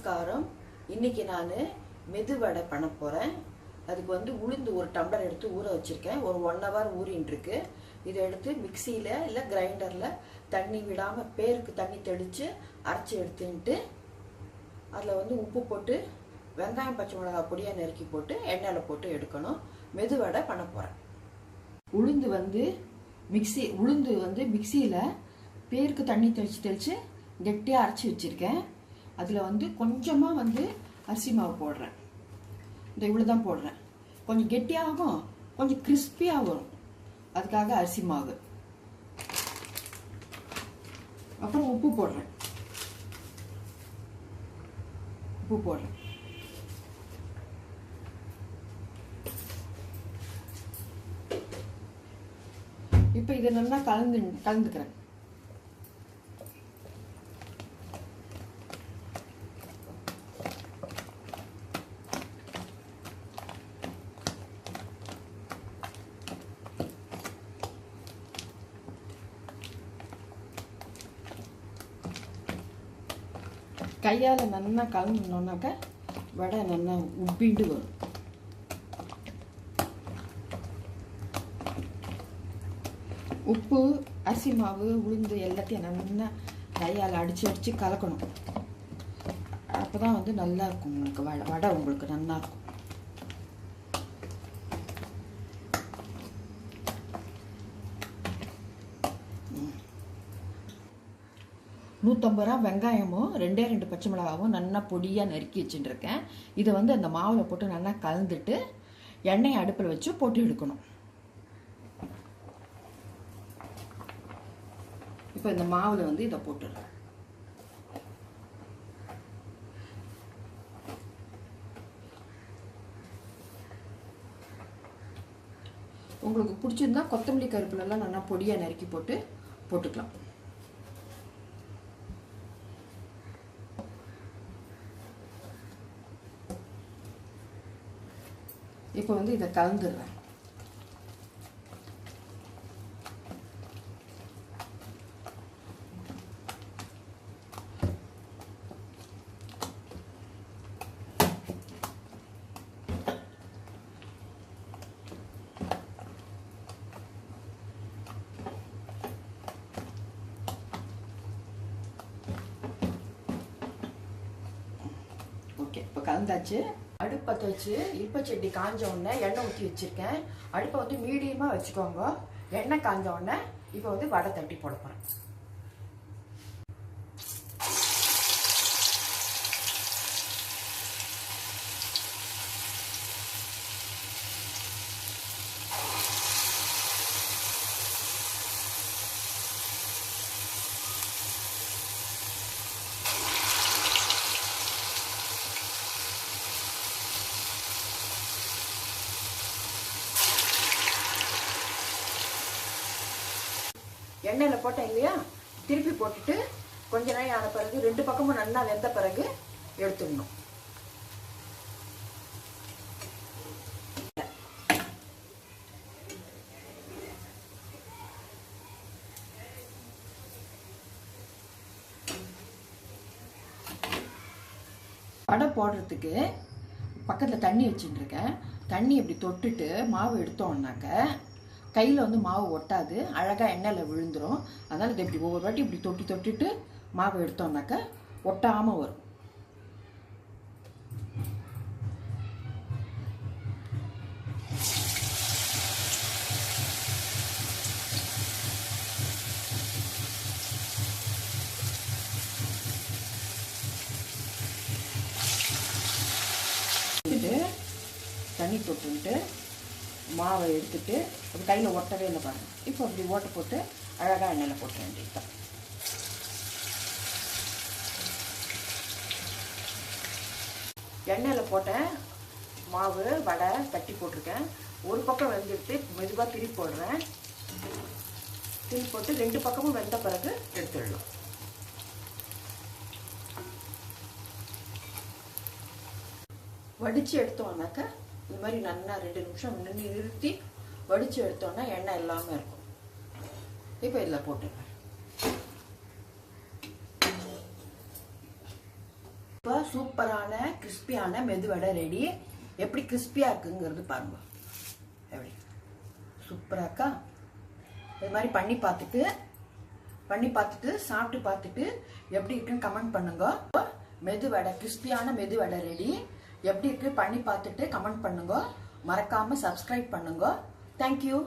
நமஸ்காரம். இன்னைக்கு நான் மெதுவடை பண்ண போகிறேன். அதுக்கு வந்து உளுந்து ஒரு டம்ளர் எடுத்து ஊற வச்சுருக்கேன். ஒரு 1 hour ஊறின்ட்டுருக்கு. இதை எடுத்து மிக்சியில் இல்லை கிரைண்டரில் தண்ணி விடாமல் பேருக்கு தண்ணி தெளித்து அரைச்சி எடுத்துன்ட்டு அதில் வந்து உப்பு போட்டு வெங்காயம் பச்சை மிளகாய் பொடியாக நறுக்கி போட்டு எண்ணெயில் போட்டு எடுக்கணும். மெதுவடை பண்ண போகிறேன். உளுந்து வந்து மிக்சியில் பேருக்கு தண்ணி தெளித்து கெட்டியாக அரைச்சி வச்சுருக்கேன். அதில் வந்து கொஞ்சமாக வந்து அரிசி மாவு போடுறேன். இந்த இவ்வளோ தான் போடுறேன். கொஞ்சம் கெட்டியாகும், கொஞ்சம் கிறிஸ்பியாக வரும். அதுக்காக அரிசி மாவு. அப்புறம் உப்பு போடுறேன். இப்போ இதை நல்லா கலந்துக்கிறேன். கையால் நல்லா கலந்துனோன்னாக்க வடை நல்லா உப்பிண்டு வரும். உப்பு, அரிசி மாவு, உளுந்து எல்லாத்தையும் நல்லா கையால் அடித்து கலக்கணும். அப்போ தான் வந்து நல்லா இருக்கும் உங்களுக்கு வடை உங்களுக்கு நல்லா இருக்கும். 150 ரூபா வெங்காயமும் 2 பச்சை மிளகாவும் நல்லா பொடியாக நறுக்கி வச்சுட்டுருக்கேன். இதை வந்து அந்த மாவில் போட்டு நல்லா கலந்துட்டு எண்ணெயை அடுப்பில் வச்சு போட்டு எடுக்கணும். இப்போ இந்த மாவில் வந்து இதை போட்டுடுறேன். உங்களுக்கு பிடிச்சிருந்தா கொத்தமல்லி கருவேப்பிலெல்லாம் நல்லா பொடியாக நறுக்கி போட்டுக்கலாம். இப்போ வந்து இதை கலந்துடுறேன். ஓகே, இப்போ கலந்தாச்சு. அடுப்பு பற்ற வச்சு இருப்பச்சட்டி காஞ்ச உடனே எண்ணெய் ஊற்றி வச்சுருக்கேன். அடுப்பை வந்து மீடியமாக வச்சுக்கோங்க. எண்ணெய் காஞ்ச உடனே இப்போ வந்து வடை தட்டி போட போகிறேன். எண்ணெயில் போட்டேன் இல்லையா, திருப்பி போட்டுட்டு கொஞ்ச நேரம் ஆன பிறகு 2 பக்கமும் நல்லா வெந்த பிறகு எடுத்துடணும். வடை போடுறதுக்கு பக்கத்தில் தண்ணி வச்சுட்டுருக்கேன். தண்ணி இப்படி தொட்டுட்டு மாவு எடுத்தோம்னாக்க கையில் வந்து மாவு ஒட்டாது, அழகாக எண்ணெயில் விழுந்துடும். அதனால் இதை இப்படி ஒவ்வொரு வாட்டி இப்படி தொட்டுட்டு மாவு எடுத்தோம்னாக்க ஒட்டாமல் வரும். தண்ணி தொட்டுன்ட்டு மாவை எடுத்துட்டு அது கையில் ஒட்டவே இல்லை பாருங்கள். இப்போ அப்படி ஓட்டை போட்டு அழகாக எண்ணெயில் போட்ட வேண்டியதுதான். எண்ணெயில் போட்டேன் மாவு வடை தட்டி போட்டிருக்கேன். ஒரு பக்கம் வெந்துட்டு மெதுவாக திருப்பி போடுறேன். திருப்பி போட்டு 2 பக்கமும் வெந்த பிறகு எடுத்துடலாம். வடித்து எடுத்தோம்னாக்க இந்த மாதிரி நல்லா 2 நிமிஷம் நிறுத்தி வடித்து எடுத்தோன்னா எண்ணெய் இல்லாமல் இருக்கும். இப்போ இதில் போட்டுருவேன். இப்போ சூப்பரான கிறிஸ்பியான மெதுவடை ரெடி. எப்படி கிறிஸ்பியா இருக்குங்கிறது பாருங்க. எப்படி சூப்பரா இருக்கா? இது மாதிரி பண்ணி பார்த்துட்டு சாப்பிட்டு பார்த்துட்டு எப்படி இருக்குன்னு கமெண்ட் பண்ணுங்க. மெதுவடை, கிறிஸ்பியான மெதுவடை ரெடி. எப்படி இருக்கு பண்ணி பார்த்துட்டு கமெண்ட் பண்ணுங்க. மறக்காம சப்ஸ்கிரைப் பண்ணுங்க. தேங்க்யூ.